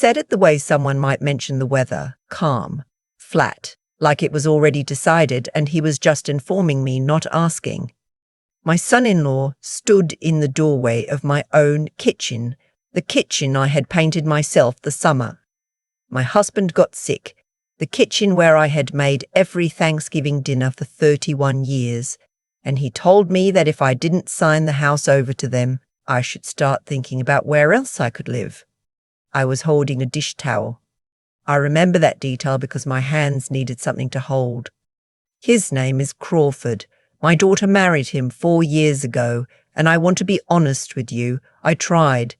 Said it the way someone might mention the weather, calm, flat, like it was already decided and he was just informing me, not asking. My son-in-law stood in the doorway of my own kitchen, the kitchen I had painted myself the summer. My husband got sick, the kitchen where I had made every Thanksgiving dinner for 31 years, and he told me that if I didn't sign the house over to them, I should start thinking about where else I could live. I was holding a dish towel. I remember that detail because my hands needed something to hold. His name is Crawford. My daughter married him 4 years ago, and I want to be honest with you. I tried.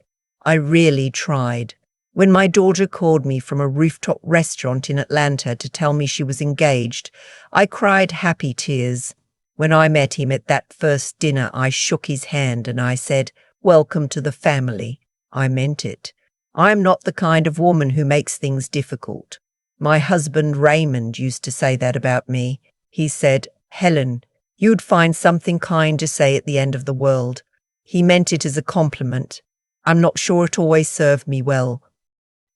I really tried. When my daughter called me from a rooftop restaurant in Atlanta to tell me she was engaged, I cried happy tears. When I met him at that first dinner, I shook his hand and I said, "Welcome to the family." I meant it. I'm not the kind of woman who makes things difficult. My husband Raymond used to say that about me. He said, "Helen, you'd find something kind to say at the end of the world." He meant it as a compliment. I'm not sure it always served me well.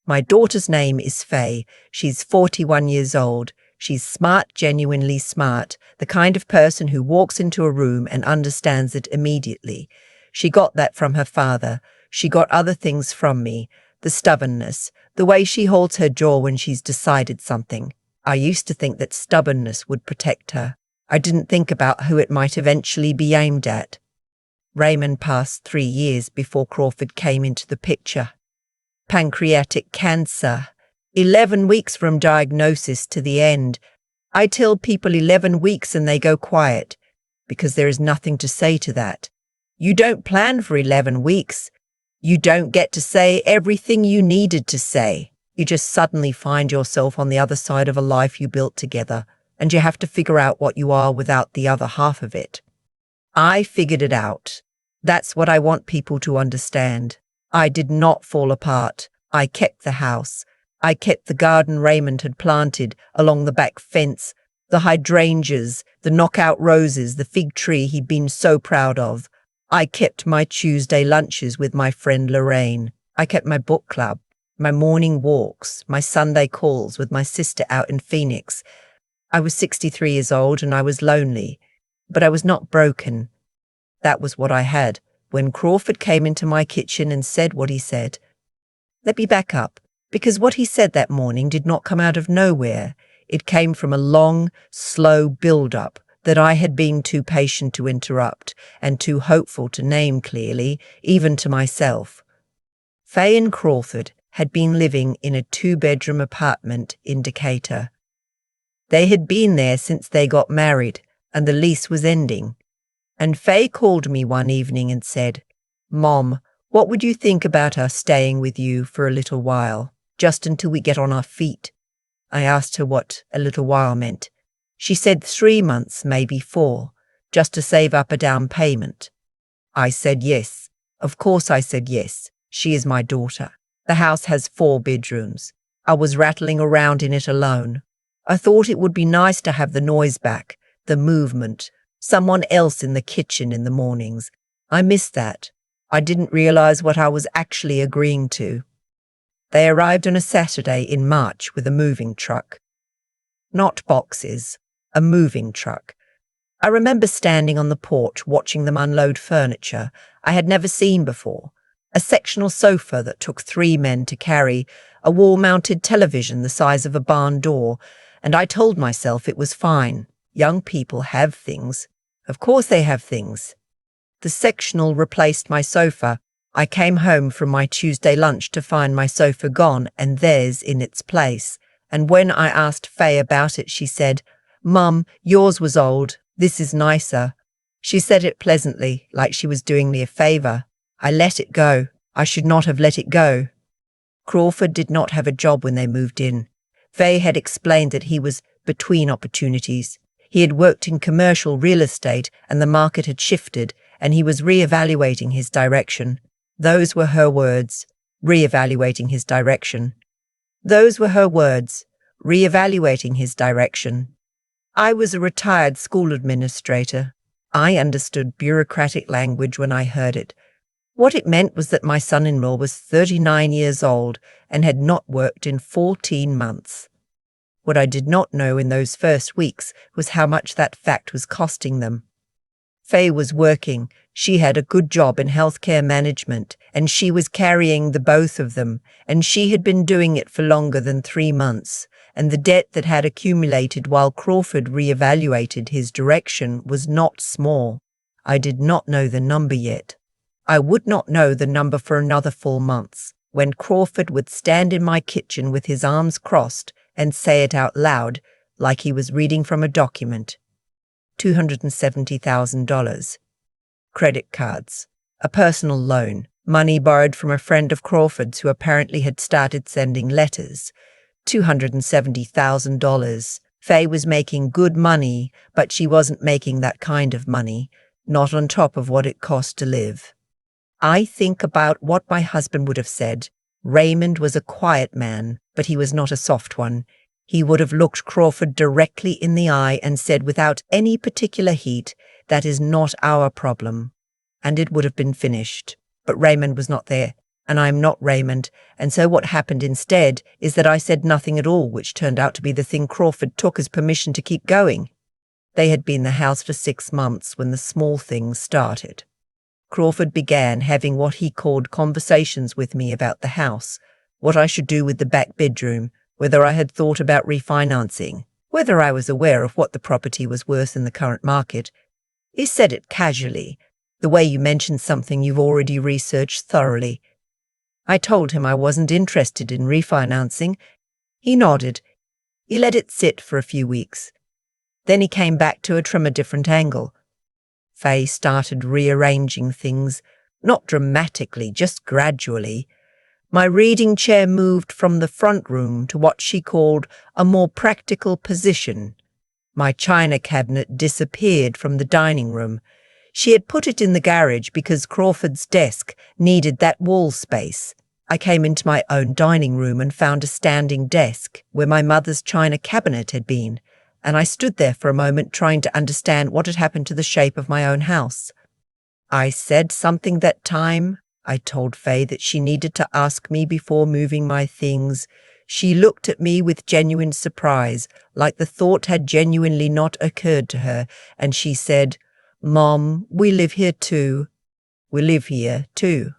My daughter's name is Faye. She's 41 years old. She's smart, genuinely smart, the kind of person who walks into a room and understands it immediately. She got that from her father. She got other things from me. The stubbornness, the way she holds her jaw when she's decided something. I used to think that stubbornness would protect her. I didn't think about who it might eventually be aimed at. Raymond passed 3 years before Crawford came into the picture. Pancreatic cancer. 11 weeks from diagnosis to the end. I tell people 11 weeks and they go quiet, because there is nothing to say to that. You don't plan for 11 weeks. You don't get to say everything you needed to say. You just suddenly find yourself on the other side of a life you built together, and you have to figure out what you are without the other half of it. I figured it out. That's what I want people to understand. I did not fall apart. I kept the house. I kept the garden Raymond had planted along the back fence, the hydrangeas, the knockout roses, the fig tree he'd been so proud of. I kept my Tuesday lunches with my friend Lorraine. I kept my book club, my morning walks, my Sunday calls with my sister out in Phoenix. I was 63 years old and I was lonely, but I was not broken. That was what I had when Crawford came into my kitchen and said what he said. Let me back up, because what he said that morning did not come out of nowhere. It came from a long, slow build-up that I had been too patient to interrupt and too hopeful to name clearly, even to myself. Faye and Crawford had been living in a 2-bedroom apartment in Decatur. They had been there since they got married, and the lease was ending. And Faye called me one evening and said, "Mom, what would you think about us staying with you for a little while, just until we get on our feet?" I asked her what a little while meant. She said 3 months, maybe 4, just to save up a down payment. I said yes. Of course I said yes. She is my daughter. The house has 4 bedrooms. I was rattling around in it alone. I thought it would be nice to have the noise back, the movement, someone else in the kitchen in the mornings. I missed that. I didn't realize what I was actually agreeing to. They arrived on a Saturday in March with a moving truck. Not boxes, a moving truck. I remember standing on the porch watching them unload furniture I had never seen before. A sectional sofa that took 3 men to carry, a wall-mounted television the size of a barn door, and I told myself it was fine. Young people have things. Of course they have things. The sectional replaced my sofa. I came home from my Tuesday lunch to find my sofa gone and theirs in its place. And when I asked Faye about it, she said, "Mum, yours was old. This is nicer." She said it pleasantly, like she was doing me a favour. I let it go. I should not have let it go. Crawford did not have a job when they moved in. Faye had explained that he was between opportunities. He had worked in commercial real estate and the market had shifted and he was re-evaluating his direction. Those were her words, re-evaluating his direction. Those were her words, re-evaluating his direction. I was a retired school administrator. I understood bureaucratic language when I heard it. What it meant was that my son-in-law was 39 years old and had not worked in 14 months. What I did not know in those first weeks was how much that fact was costing them. Faye was working. She had a good job in healthcare management, and she was carrying the both of them, and she had been doing it for longer than 3 months, and the debt that had accumulated while Crawford reevaluated his direction was not small. I did not know the number yet. I would not know the number for another 4 months, when Crawford would stand in my kitchen with his arms crossed and say it out loud, like he was reading from a document. $270,000. Credit cards. A personal loan. Money borrowed from a friend of Crawford's who apparently had started sending letters. $270,000. Faye was making good money, but she wasn't making that kind of money, not on top of what it cost to live. I think about what my husband would have said. Raymond was a quiet man, but he was not a soft one. He would have looked Crawford directly in the eye and said without any particular heat, "That is not our problem." And it would have been finished. But Raymond was not there, and I am not Raymond, and so what happened instead is that I said nothing at all, which turned out to be the thing Crawford took as permission to keep going. They had been in the house for 6 months when the small things started. Crawford began having what he called conversations with me about the house, what I should do with the back bedroom, whether I had thought about refinancing, whether I was aware of what the property was worth in the current market. He said it casually, the way you mention something you've already researched thoroughly. I told him I wasn't interested in refinancing. He nodded. He let it sit for a few weeks. Then he came back to it from a different angle. Faye started rearranging things, not dramatically, just gradually. My reading chair moved from the front room to what she called a more practical position. My china cabinet disappeared from the dining room. She had put it in the garage because Crawford's desk needed that wall space. I came into my own dining room and found a standing desk where my mother's china cabinet had been, and I stood there for a moment trying to understand what had happened to the shape of my own house. I said something that time. I told Faye that she needed to ask me before moving my things. She looked at me with genuine surprise, like the thought had genuinely not occurred to her, and she said, "Mom, we live here too. We live here too."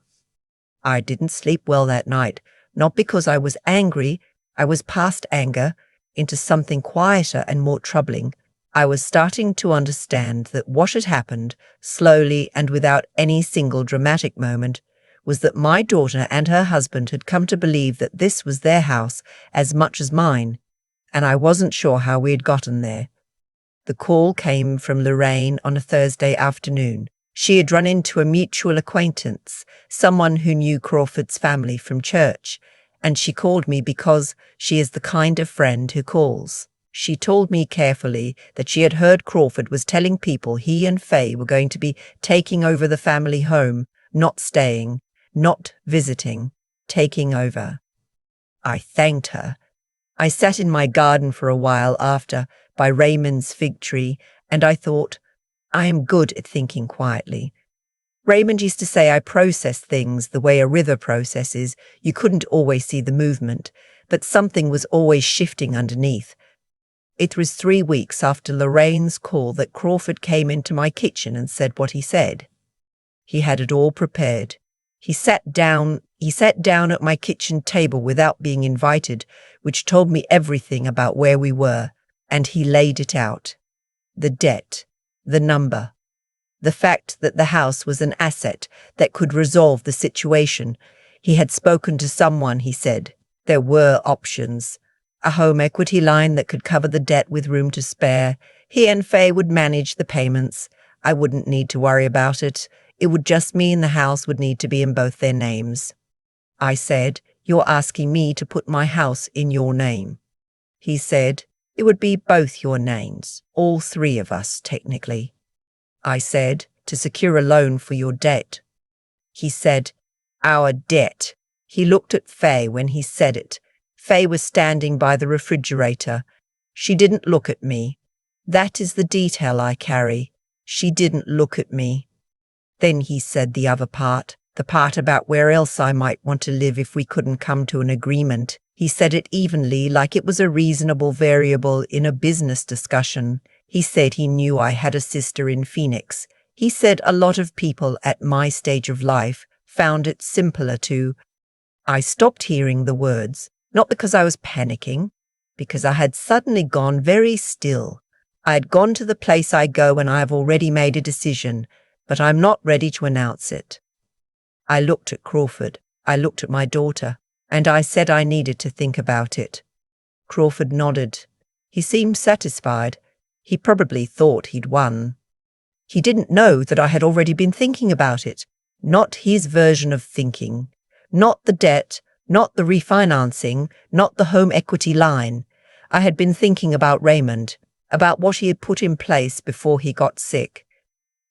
I didn't sleep well that night, not because I was angry. I was past anger, into something quieter and more troubling. I was starting to understand that what had happened, slowly and without any single dramatic moment, was that my daughter and her husband had come to believe that this was their house as much as mine, and I wasn't sure how we had gotten there. The call came from Lorraine on a Thursday afternoon. She had run into a mutual acquaintance, someone who knew Crawford's family from church, and she called me because she is the kind of friend who calls. She told me carefully that she had heard Crawford was telling people he and Faye were going to be taking over the family home, not staying, not visiting, taking over. I thanked her. I sat in my garden for a while after, by Raymond's fig tree, and I thought, I am good at thinking quietly. Raymond used to say I process things the way a river processes. You couldn't always see the movement, but something was always shifting underneath. It was 3 weeks after Lorraine's call that Crawford came into my kitchen and said what he said. He had it all prepared. He sat down at my kitchen table without being invited, which told me everything about where we were, and he laid it out. The debt, the number, the fact that the house was an asset that could resolve the situation. He had spoken to someone, he said. There were options. A home equity line that could cover the debt with room to spare. He and Faye would manage the payments. I wouldn't need to worry about it. It would just mean the house would need to be in both their names. I said, "You're asking me to put my house in your name." He said, "It would be both your names, all 3 of us, technically." I said, "To secure a loan for your debt." He said, "Our debt." He looked at Faye when he said it. Faye was standing by the refrigerator. She didn't look at me. That is the detail I carry. She didn't look at me. Then he said the other part, The part about where else I might want to live if we couldn't come to an agreement. He said it evenly, like it was a reasonable variable in a business discussion. He said he knew I had a sister in Phoenix. He said a lot of people at my stage of life found it simpler to. I stopped hearing the words, not because I was panicking, because I had suddenly gone very still. I had gone to the place I go when I have already made a decision, but I'm not ready to announce it. I looked at Crawford, I looked at my daughter, and I said I needed to think about it. Crawford nodded. He seemed satisfied. He probably thought he'd won. He didn't know that I had already been thinking about it. Not his version of thinking. Not the debt, not the refinancing, not the home equity line. I had been thinking about Raymond, about what he had put in place before he got sick.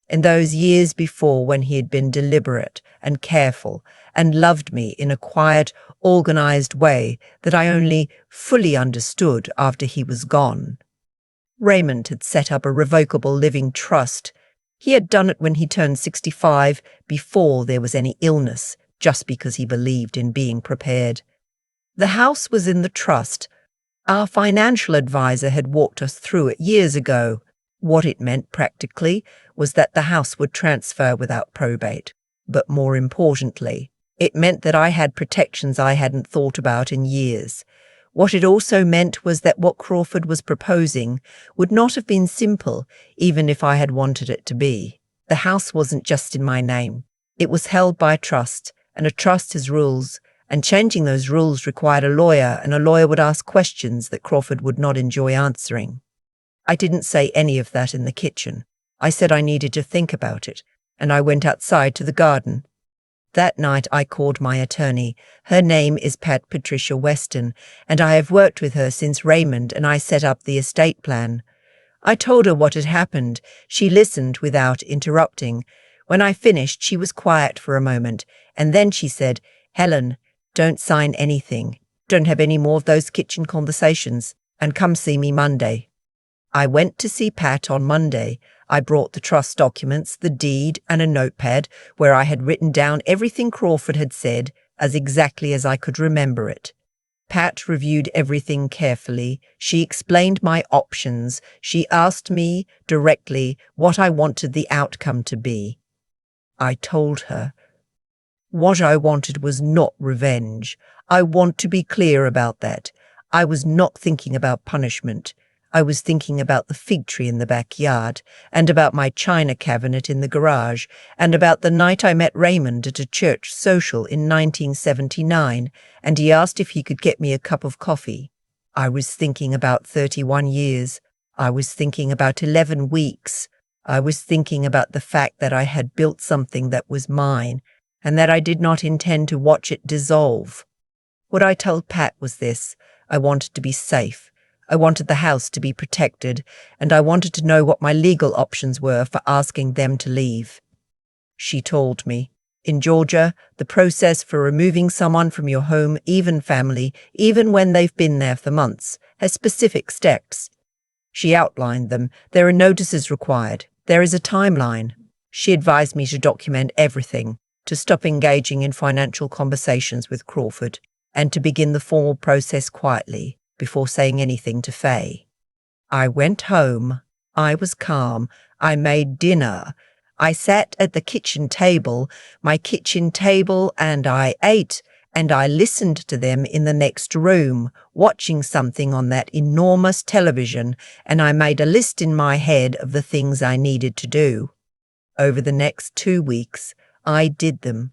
In those years before, when he had been deliberate and careful and loved me in a quiet, organized way that I only fully understood after he was gone. Raymond had set up a revocable living trust. He had done it when he turned 65, before there was any illness, just because he believed in being prepared. The house was in the trust. Our financial advisor had walked us through it years ago. What it meant practically was that the house would transfer without probate. But more importantly, it meant that I had protections I hadn't thought about in years. What it also meant was that what Crawford was proposing would not have been simple, even if I had wanted it to be. The house wasn't just in my name. It was held by a trust, and a trust has rules, and changing those rules required a lawyer, and a lawyer would ask questions that Crawford would not enjoy answering. I didn't say any of that in the kitchen. I said I needed to think about it, and I went outside to the garden. That night I called my attorney. Her name is Pat Patricia Weston, and I have worked with her since Raymond and I set up the estate plan. I told her what had happened. She listened without interrupting. When I finished, she was quiet for a moment, and then she said, "Helen, don't sign anything. Don't have any more of those kitchen conversations, and come see me Monday." I went to see Pat on Monday. I brought the trust documents, the deed, and a notepad where I had written down everything Crawford had said as exactly as I could remember it. Pat reviewed everything carefully. She explained my options. She asked me directly what I wanted the outcome to be. I told her. What I wanted was not revenge. I want to be clear about that. I was not thinking about punishment. I was thinking about the fig tree in the backyard, and about my china cabinet in the garage, and about the night I met Raymond at a church social in 1979, and he asked if he could get me a cup of coffee. I was thinking about 31 years. I was thinking about 11 weeks. I was thinking about the fact that I had built something that was mine, and that I did not intend to watch it dissolve. What I told Pat was this: I wanted to be safe. I wanted the house to be protected, and I wanted to know what my legal options were for asking them to leave. She told me, in Georgia, the process for removing someone from your home, even family, even when they've been there for months, has specific steps. She outlined them. There are notices required. There is a timeline. She advised me to document everything, to stop engaging in financial conversations with Crawford, and to begin the formal process quietly, before saying anything to Faye. I went home. I was calm. I made dinner. I sat at the kitchen table, my kitchen table, and I ate, and I listened to them in the next room, watching something on that enormous television, and I made a list in my head of the things I needed to do. Over the next 2 weeks, I did them.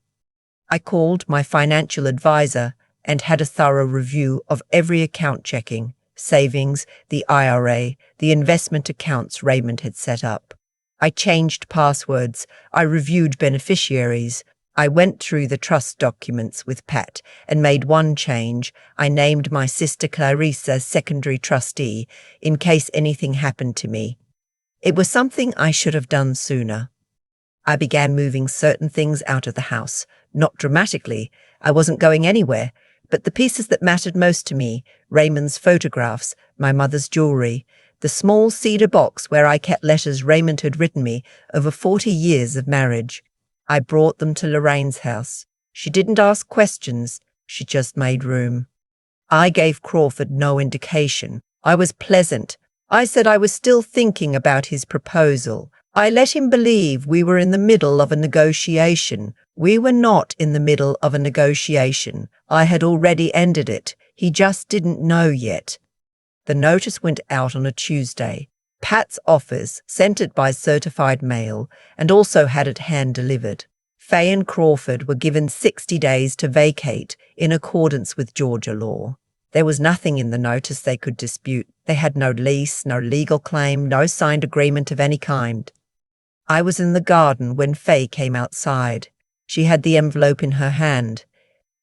I called my financial advisor and had a thorough review of every account checking, savings, the IRA, the investment accounts Raymond had set up. I changed passwords. I reviewed beneficiaries. I went through the trust documents with Pat and made one change. I named my sister Clarissa secondary trustee in case anything happened to me. It was something I should have done sooner. I began moving certain things out of the house, not dramatically. I wasn't going anywhere. But the pieces that mattered most to me, Raymond's photographs, my mother's jewellery, the small cedar box where I kept letters Raymond had written me over 40 years of marriage. I brought them to Lorraine's house. She didn't ask questions, she just made room. I gave Crawford no indication. I was pleasant. I said I was still thinking about his proposal. I let him believe we were in the middle of a negotiation. We were not in the middle of a negotiation. I had already ended it. He just didn't know yet. The notice went out on a Tuesday. Pat's office sent it by certified mail and also had it hand-delivered. Faye and Crawford were given 60 days to vacate in accordance with Georgia law. There was nothing in the notice they could dispute. They had no lease, no legal claim, no signed agreement of any kind. I was in the garden when Faye came outside. She had the envelope in her hand.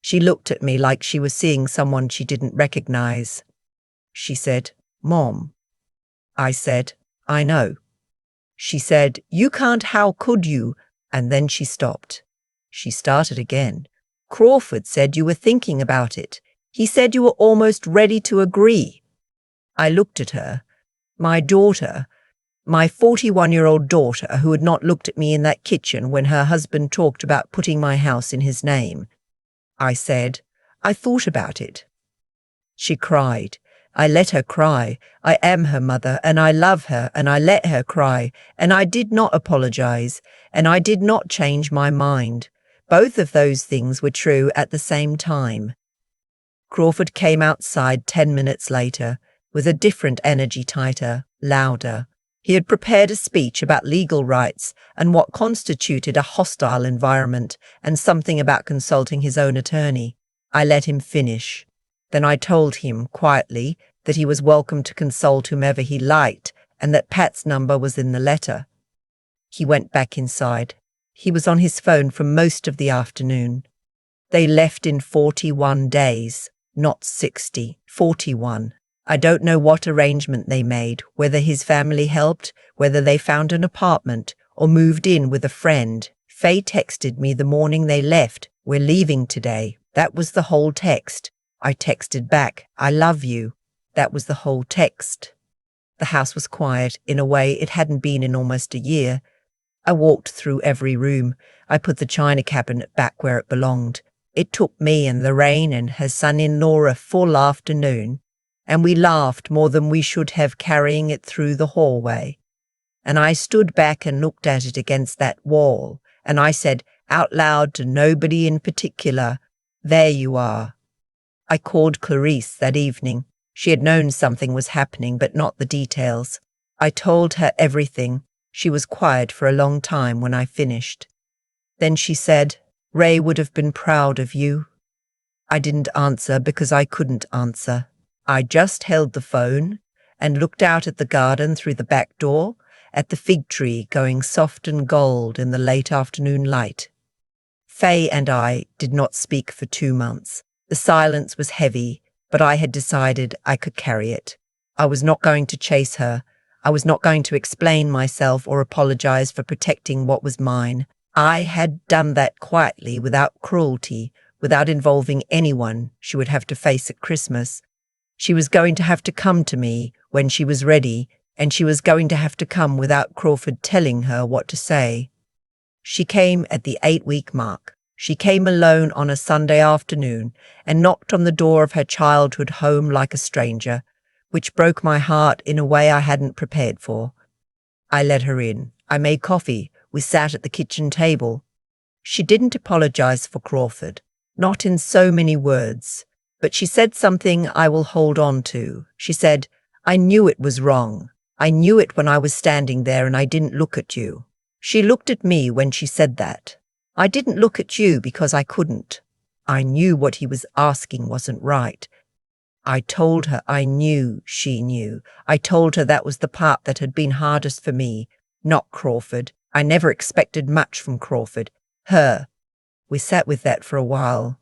She looked at me like she was seeing someone she didn't recognize. She said, "Mom." I said, "I know." She said, "You can't, how could you?" And then she stopped. She started again. "Crawford said you were thinking about it. He said you were almost ready to agree." I looked at her. My daughter, my 41-year-old daughter, who had not looked at me in that kitchen when her husband talked about putting my house in his name. I said, "I thought about it." She cried. I let her cry. I am her mother, and I love her, and I let her cry, and I did not apologize, and I did not change my mind. Both of those things were true at the same time. Crawford came outside 10 minutes later, with a different energy, tighter, louder. He had prepared a speech about legal rights and what constituted a hostile environment, and something about consulting his own attorney. I let him finish. Then I told him, quietly, that he was welcome to consult whomever he liked, and that Pat's number was in the letter. He went back inside. He was on his phone for most of the afternoon. They left in 41 days, not 60, 41. I don't know what arrangement they made, whether his family helped, whether they found an apartment, or moved in with a friend. Faye texted me the morning they left, "We're leaving today." That was the whole text. I texted back, "I love you." That was the whole text. The house was quiet in a way it hadn't been in almost a year. I walked through every room. I put the china cabinet back where it belonged. It took me and Lorraine and her son-in-law a full afternoon, and we laughed more than we should have carrying it through the hallway. And I stood back and looked at it against that wall, and I said out loud to nobody in particular, "There you are." I called Clarice that evening. She had known something was happening, but not the details. I told her everything. She was quiet for a long time when I finished. Then she said, "Ray would have been proud of you." I didn't answer because I couldn't answer. I just held the phone and looked out at the garden through the back door, at the fig tree going soft and gold in the late afternoon light. Faye and I did not speak for 2 months. The silence was heavy, but I had decided I could carry it. I was not going to chase her. I was not going to explain myself or apologize for protecting what was mine. I had done that quietly, without cruelty, without involving anyone she would have to face at Christmas. She was going to have to come to me when she was ready, and she was going to have to come without Crawford telling her what to say. She came at the 8-week mark. She came alone on a Sunday afternoon and knocked on the door of her childhood home like a stranger, which broke my heart in a way I hadn't prepared for. I let her in. I made coffee. We sat at the kitchen table. She didn't apologize for Crawford, not in so many words, but she said something I will hold on to. She said, "I knew it was wrong. I knew it when I was standing there and I didn't look at you." She looked at me when she said that. "I didn't look at you because I couldn't. I knew what he was asking wasn't right." I told her I knew she knew. I told her that was the part that had been hardest for me, not Crawford. I never expected much from Crawford. Her. We sat with that for a while.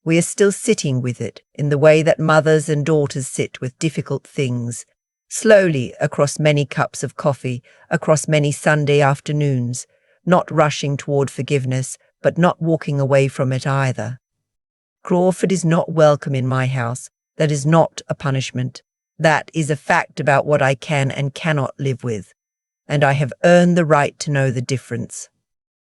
We are still sitting with it in the way that mothers and daughters sit with difficult things, slowly across many cups of coffee, across many Sunday afternoons, not rushing toward forgiveness, but not walking away from it either. Crawford is not welcome in my house. That is not a punishment. That is a fact about what I can and cannot live with, and I have earned the right to know the difference.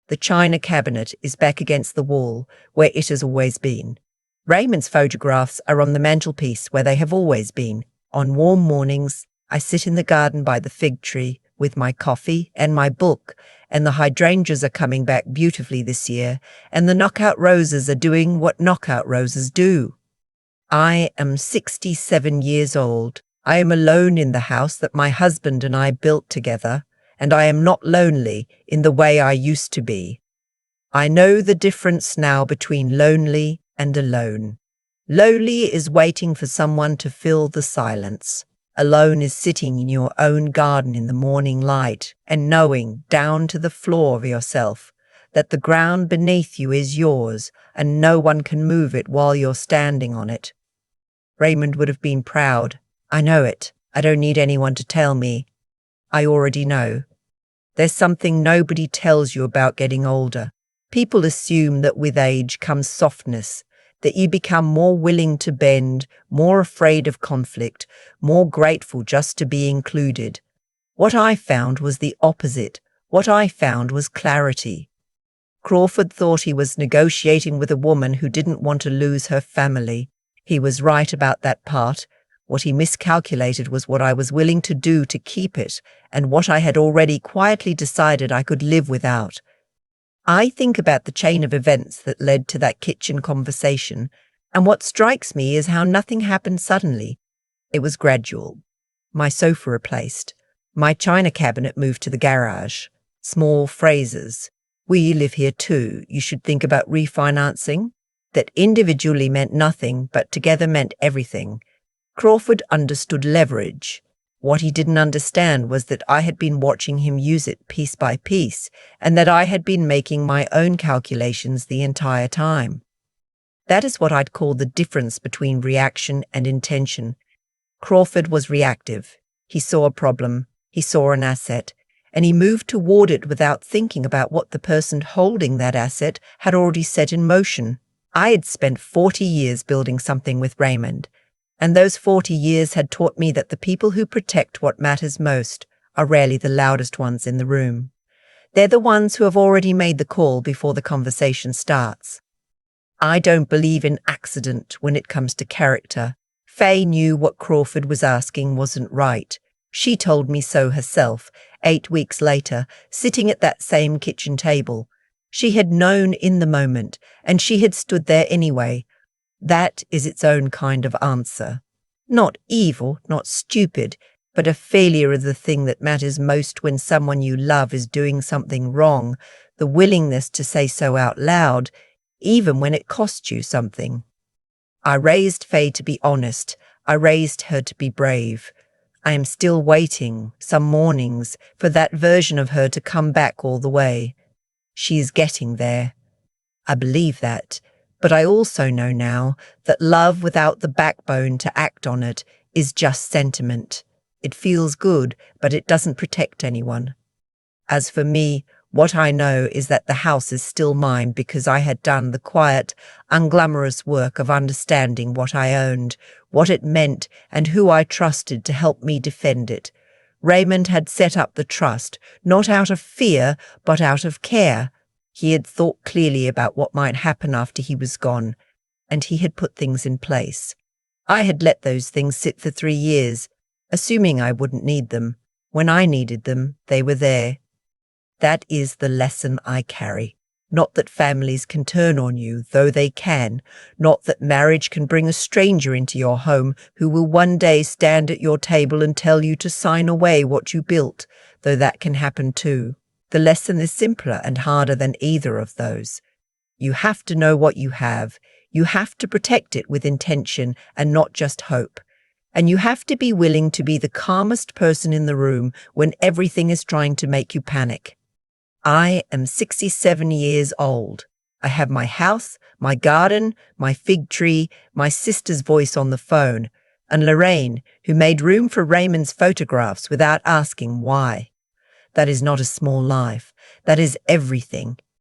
The china cabinet is back against the wall, where it has always been. Raymond's photographs are on the mantelpiece, where they have always been. On warm mornings, I sit in the garden by the fig tree with my coffee and my book, and the hydrangeas are coming back beautifully this year, and the knockout roses are doing what knockout roses do. I am 67 years old. I am alone in the house that my husband and I built together, and I am not lonely in the way I used to be. I know the difference now between lonely and alone. Lonely is waiting for someone to fill the silence. Alone is sitting in your own garden in the morning light and knowing down to the floor of yourself that the ground beneath you is yours and no one can move it while you're standing on it. Raymond would have been proud. I know it. I don't need anyone to tell me. I already know. There's something nobody tells you about getting older. People assume that with age comes softness, that you become more willing to bend, more afraid of conflict, more grateful just to be included. What I found was the opposite. What I found was clarity. Crawford thought he was negotiating with a woman who didn't want to lose her family. He was right about that part. What he miscalculated was what I was willing to do to keep it, and what I had already quietly decided I could live without. I think about the chain of events that led to that kitchen conversation, and what strikes me is how nothing happened suddenly. It was gradual. My sofa replaced. My china cabinet moved to the garage. Small phrases. We live here too. You should think about refinancing. That individually meant nothing, but together meant everything. Crawford understood leverage. What he didn't understand was that I had been watching him use it piece by piece, and that I had been making my own calculations the entire time. That is what I'd call the difference between reaction and intention. Crawford was reactive. He saw a problem, he saw an asset, and he moved toward it without thinking about what the person holding that asset had already set in motion. I had spent 40 years building something with Raymond, and those 40 years had taught me that the people who protect what matters most are rarely the loudest ones in the room. They're the ones who have already made the call before the conversation starts. I don't believe in accident when it comes to character. Faye knew what Crawford was asking wasn't right. She told me so herself, 8 weeks later, sitting at that same kitchen table. She had known in the moment, and she had stood there anyway. That is its own kind of answer. Not evil, not stupid, but a failure of the thing that matters most when someone you love is doing something wrong, the willingness to say so out loud, even when it costs you something. I raised Faye to be honest. I raised her to be brave. I am still waiting, some mornings, for that version of her to come back all the way. She is getting there. I believe that, but I also know now that love without the backbone to act on it is just sentiment. It feels good, but it doesn't protect anyone. As for me, what I know is that the house is still mine because I had done the quiet, unglamorous work of understanding what I owned, what it meant, and who I trusted to help me defend it. Raymond had set up the trust, not out of fear, but out of care. He had thought clearly about what might happen after he was gone, and he had put things in place. I had let those things sit for 3 years, assuming I wouldn't need them. When I needed them, they were there. That is the lesson I carry. Not that families can turn on you, though they can. Not that marriage can bring a stranger into your home who will one day stand at your table and tell you to sign away what you built, though that can happen too. The lesson is simpler and harder than either of those. You have to know what you have. You have to protect it with intention and not just hope. And you have to be willing to be the calmest person in the room when everything is trying to make you panic. I am 67 years old. I have my house, my garden, my fig tree, my sister's voice on the phone, and Lorraine, who made room for Raymond's photographs without asking why. That is not a small life. That is everything.